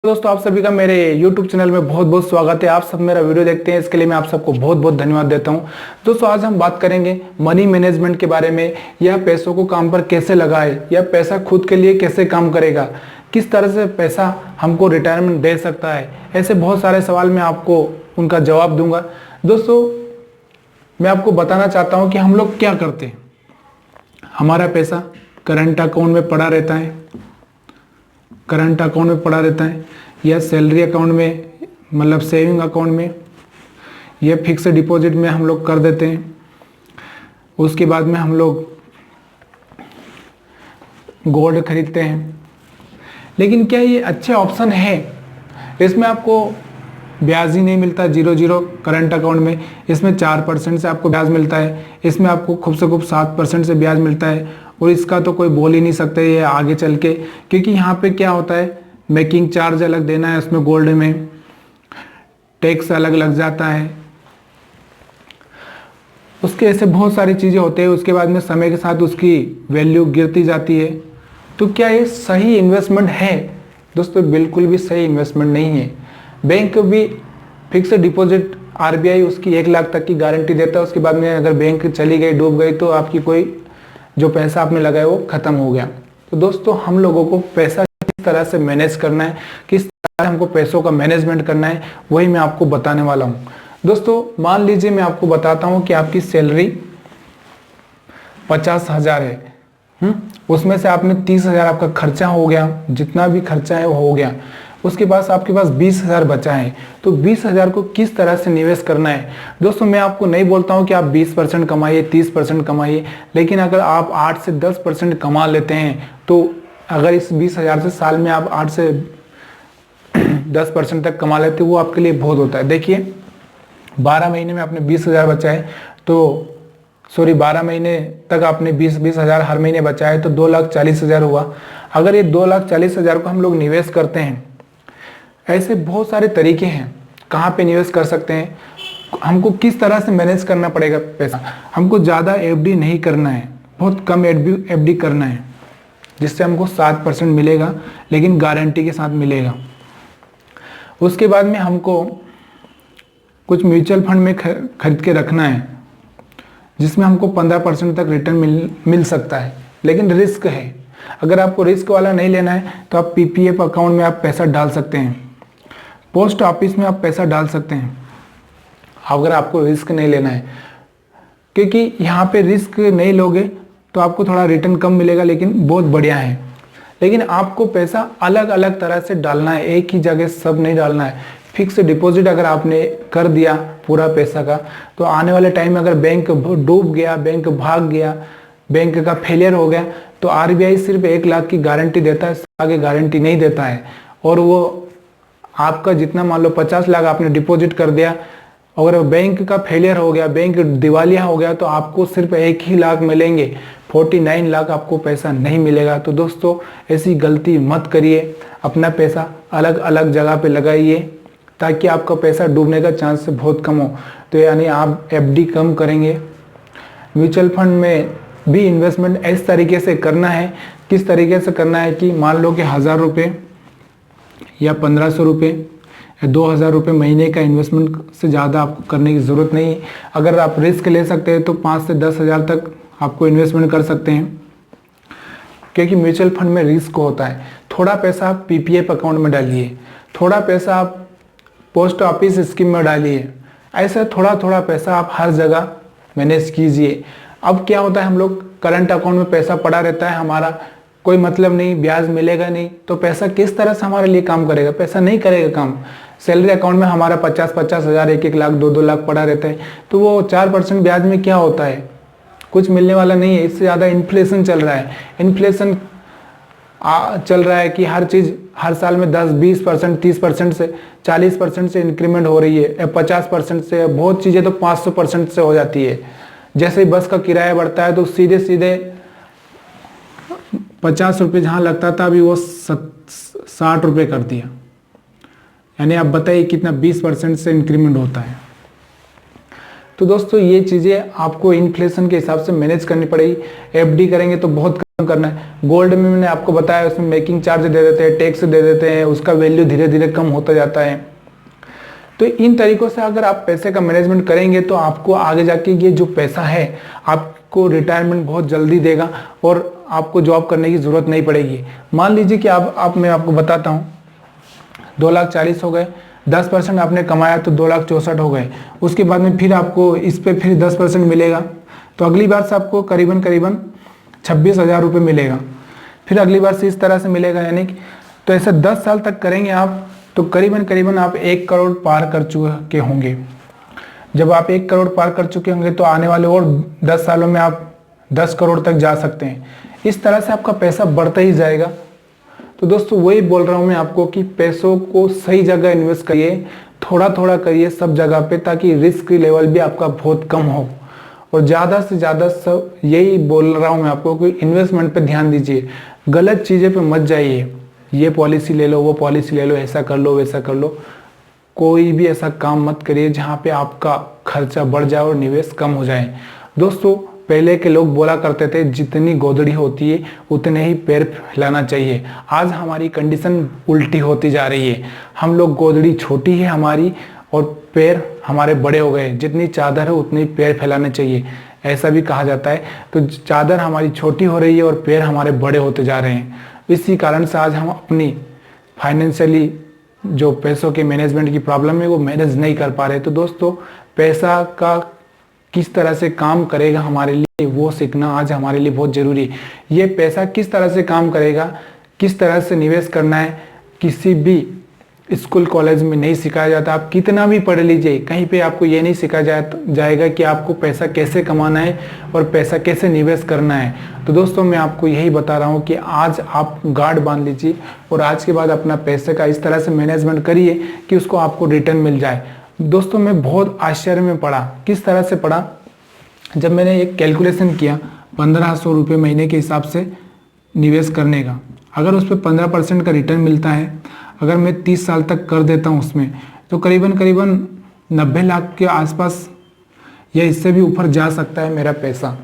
दोस्तों, आप सभी का मेरे YouTube चैनल में बहुत बहुत स्वागत है। आप सब मेरा वीडियो देखते हैं, इसके लिए मैं आप सबको बहुत बहुत धन्यवाद देता हूं। दोस्तों, आज हम बात करेंगे मनी मैनेजमेंट के बारे में, या पैसों को काम पर कैसे लगाए, या पैसा खुद के लिए कैसे काम करेगा, किस तरह से पैसा हमको रिटायरमेंट दे सकता है। ऐसे बहुत सारे सवाल मैं आपको उनका जवाब दूंगा। दोस्तों, मैं आपको बताना चाहता हूँ कि हम लोग क्या करते हैं। हमारा पैसा करंट अकाउंट में पड़ा रहता है, या सैलरी अकाउंट में, मतलब सेविंग अकाउंट में, या फिक्स डिपॉजिट में हम लोग कर देते हैं। उसके बाद में हम लोग गोल्ड खरीदते हैं। लेकिन क्या ये अच्छे ऑप्शन है? इसमें आपको ब्याज ही नहीं मिलता, जीरो करंट अकाउंट में। इसमें 4% से आपको ब्याज मिलता है, इसमें आपको खूब से खूब 7% से ब्याज मिलता है। और इसका तो कोई बोल ही नहीं सकते ये आगे चल के, क्योंकि यहाँ पे क्या होता है, मेकिंग चार्ज अलग देना है, उसमें गोल्ड में टैक्स अलग लग जाता है, उसके ऐसे बहुत सारी चीज़ें होते हैं। उसके बाद में समय के साथ उसकी वैल्यू गिरती जाती है। तो क्या ये सही इन्वेस्टमेंट है? दोस्तों, बिल्कुल भी सही इन्वेस्टमेंट नहीं है। बैंक भी फिक्स डिपॉजिट RBI उसकी 1 लाख तक की गारंटी देता है। उसके बाद में अगर बैंक चली गई, डूब गई, तो आपकी कोई जो पैसा आपने लगाया वो खत्म हो गया। तो दोस्तों, हम लोगों को पैसा किस तरह से मैनेज करना है, किस तरह से हमको पैसों का मैनेजमेंट करना है, वही मैं आपको बताने वाला हूँ। दोस्तों, मान लीजिए मैं आपको बताता हूँ कि आपकी सैलरी 50,000 है। उसमें से आपने 30,000 आपका खर्चा हो गया, जितना भी खर्चा है वो हो गया। उसके बाद आपके पास 20,000 बचा है। तो 20,000 को किस तरह से निवेश करना है? दोस्तों, मैं आपको नहीं बोलता हूं कि आप 20% कमाइए, 30% कमाइए, लेकिन अगर आप 8 से 10% कमा लेते हैं, तो अगर इस 20,000 से साल में आप 8 से 10% तक कमा लेते, वो आपके लिए बहुत होता है। देखिए, 12 महीने में आपने 20,000 बचाए, तो 12 महीने तक आपने 20,000 हर महीने बचाए, तो 2,40,000 हुआ। अगर ये 2,40,000 को हम लोग निवेश करते हैं, ऐसे बहुत सारे तरीके हैं कहाँ पे निवेश कर सकते हैं। हमको किस तरह से मैनेज करना पड़ेगा पैसा। हमको ज़्यादा FD नहीं करना है, बहुत कम FD करना है, जिससे हमको 7% मिलेगा, लेकिन गारंटी के साथ मिलेगा। उसके बाद में हमको कुछ म्यूचुअल फंड में खरीद के रखना है, जिसमें हमको 15% तक रिटर्न मिल सकता है, लेकिन रिस्क है। अगर आपको रिस्क वाला नहीं लेना है, तो आप PPF अकाउंट में आप पैसा डाल सकते हैं, पोस्ट ऑफिस में आप पैसा डाल सकते हैं, अगर आपको रिस्क नहीं लेना है। क्योंकि यहाँ पे रिस्क नहीं लोगे तो आपको थोड़ा रिटर्न कम मिलेगा, लेकिन बहुत बढ़िया है। लेकिन आपको पैसा अलग अलग तरह से डालना है, एक ही जगह सब नहीं डालना है। फिक्स डिपॉजिट अगर आपने कर दिया पूरा पैसा का, तो आने वाले टाइम में अगर बैंक डूब गया, बैंक भाग गया, बैंक का फेलियर हो गया, तो RBI सिर्फ 1 लाख की गारंटी देता है, आगे गारंटी नहीं देता है। और वो आपका जितना, मान लो 50 लाख आपने डिपॉजिट कर दिया, अगर बैंक का फेलियर हो गया, बैंक दिवालिया हो गया, तो आपको सिर्फ 1 ही लाख मिलेंगे, 49 लाख आपको पैसा नहीं मिलेगा। तो दोस्तों, ऐसी गलती मत करिए। अपना पैसा अलग अलग जगह पे लगाइए, ताकि आपका पैसा डूबने का चांस बहुत कम हो। तो यानी आप FD कम करेंगे। म्यूचुअल फंड में भी इन्वेस्टमेंट इस तरीके से करना है। किस तरीके से करना है कि मान लो कि 1,000 रुपये या 1,500 रुपये या 2,000 रुपये महीने का इन्वेस्टमेंट से ज़्यादा आपको करने की ज़रूरत नहीं है। अगर आप रिस्क ले सकते हैं, तो 5 से 10,000 तक आपको इन्वेस्टमेंट कर सकते हैं, क्योंकि म्यूचुअल फंड में रिस्क होता है। थोड़ा पैसा आप PPF अकाउंट में डालिए, थोड़ा पैसा आप पोस्ट ऑफिस स्कीम में डालिए। ऐसा थोड़ा थोड़ा पैसा आप हर जगह मैनेज कीजिए। अब क्या होता है, हम लोग करंट अकाउंट में पैसा पड़ा रहता है, हमारा कोई मतलब नहीं, ब्याज मिलेगा नहीं, तो पैसा किस तरह से हमारे लिए काम करेगा? पैसा नहीं करेगा काम। सैलरी अकाउंट में हमारा 50-50 हज़ार, 1-1 लाख, 2-2 लाख पड़ा रहता है, तो वो 4% ब्याज में क्या होता है? कुछ मिलने वाला नहीं है। इससे ज़्यादा इन्फ्लेशन चल रहा है। इन्फ्लेशन चल रहा है कि हर चीज़ हर साल में 10-20%, 30% से 40% से इंक्रीमेंट हो रही है, 50% से, बहुत चीज़ें तो 500% से हो जाती है। जैसे ही बस का किराया बढ़ता है, तो सीधे सीधे 50 रुपये जहाँ लगता था, अभी वो 60 रुपये कर दिया। यानी आप बताइए कितना 20% से इंक्रीमेंट होता है। तो दोस्तों, ये चीज़ें आपको इन्फ्लेशन के हिसाब से मैनेज करनी पड़ेगी। FD करेंगे तो बहुत करना है। गोल्ड में मैंने आपको बताया उसमें मेकिंग चार्ज दे देते हैं, टैक्स दे देते हैं, उसका वैल्यू धीरे धीरे कम होता जाता है। तो इन तरीकों से अगर आप पैसे का मैनेजमेंट करेंगे तो आपको आगे जाके ये जो पैसा है आपको रिटायरमेंट बहुत जल्दी देगा और आपको जॉब करने की ज़रूरत नहीं पड़ेगी। मान लीजिए कि मैं आपको बताता हूँ 2,40,000 हो गए, 10% आपने कमाया तो 2,64,000 हो गए। उसके बाद में फिर आपको इस पे फिर 10% मिलेगा, तो अगली बार से आपको करीबन 26,000 रुपये मिलेगा। फिर अगली बार से इस तरह से मिलेगा, यानी कि तो ऐसे 10 साल तक करेंगे आप तो करीबन आप 1 करोड़ पार कर चुके होंगे। जब आप 1 करोड़ पार कर चुके होंगे तो आने वाले और 10 सालों में आप 10 करोड़ तक जा सकते हैं। इस तरह से आपका पैसा बढ़ता ही जाएगा। तो दोस्तों वही बोल रहा हूँ मैं आपको कि पैसों को सही जगह इन्वेस्ट करिए, थोड़ा थोड़ा करिए सब जगह पे, ताकि रिस्क लेवल भी आपका बहुत कम हो। और ज़्यादा से ज़्यादा सब यही बोल रहा हूँ मैं आपको कि इन्वेस्टमेंट पे ध्यान दीजिए, गलत चीज़ें पे मत जाइए। ये पॉलिसी ले लो, वो पॉलिसी ले लो, ऐसा कर लो, वैसा कर लो। कोई भी ऐसा काम मत करिए जहाँ पे आपका खर्चा बढ़ जाए और निवेश कम हो जाए। दोस्तों पहले के लोग बोला करते थे जितनी गोदड़ी होती है उतने ही पैर फैलाना चाहिए। आज हमारी कंडीशन उल्टी होती जा रही है। हम लोग गोदड़ी छोटी है हमारी और पैर हमारे बड़े हो गए। जितनी चादर है उतनी पैर फैलाने चाहिए, ऐसा भी कहा जाता है। तो चादर हमारी छोटी हो रही है और पैर हमारे बड़े होते जा रहे हैं। इसी कारण से आज हम अपनी फाइनेंशियली जो पैसों के मैनेजमेंट की प्रॉब्लम है वो मैनेज नहीं कर पा रहे। तो दोस्तों पैसा का किस तरह से काम करेगा हमारे लिए वो सीखना आज हमारे लिए बहुत ज़रूरी है। ये पैसा किस तरह से काम करेगा, किस तरह से निवेश करना है, किसी भी स्कूल कॉलेज में नहीं सिखाया जाता। आप कितना भी पढ़ लीजिए, कहीं पे आपको ये नहीं सिखाया जाएगा कि आपको पैसा कैसे कमाना है और पैसा कैसे निवेश करना है। तो दोस्तों मैं आपको यही बता रहा हूँ कि आज आप गार्ड बांध लीजिए और आज के बाद अपना पैसे का इस तरह से मैनेजमेंट करिए कि उसको आपको रिटर्न मिल जाए। दोस्तों मैं बहुत आश्चर्य में पड़ा। किस तरह से पड़ा, जब मैंने एक कैलकुलेशन किया 1,500 रुपये महीने के हिसाब से निवेश करने का, अगर उस पर 15% का रिटर्न मिलता है, अगर मैं 30 साल तक कर देता हूँ उसमें, तो करीबन 90 लाख के आसपास या इससे भी ऊपर जा सकता है मेरा पैसा।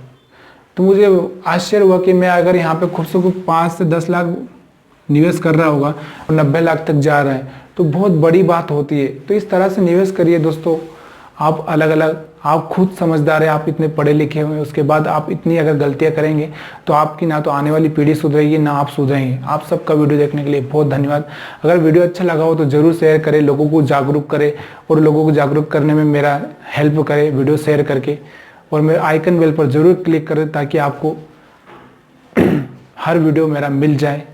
तो मुझे आश्चर्य हुआ कि मैं अगर यहाँ पे खुद से 5 से 10 लाख निवेश कर रहा होगा और 90 लाख तक जा रहा है तो बहुत बड़ी बात होती है। तो इस तरह से निवेश करिए दोस्तों। आप अलग अलग, आप खुद समझदार है, आप इतने पढ़े लिखे हुए हैं, उसके बाद आप इतनी अगर गलतियां करेंगे तो आपकी ना तो आने वाली पीढ़ी सुधरेगी ना आप सुधरेंगे। आप सबका वीडियो देखने के लिए बहुत धन्यवाद। अगर वीडियो अच्छा लगा हो तो ज़रूर शेयर करें, लोगों को जागरूक करें और लोगों को जागरूक करने में मेरा हेल्प करें वीडियो शेयर करके। और मेरे आइकन बेल पर ज़रूर क्लिक करें ताकि आपको हर वीडियो मेरा मिल जाए।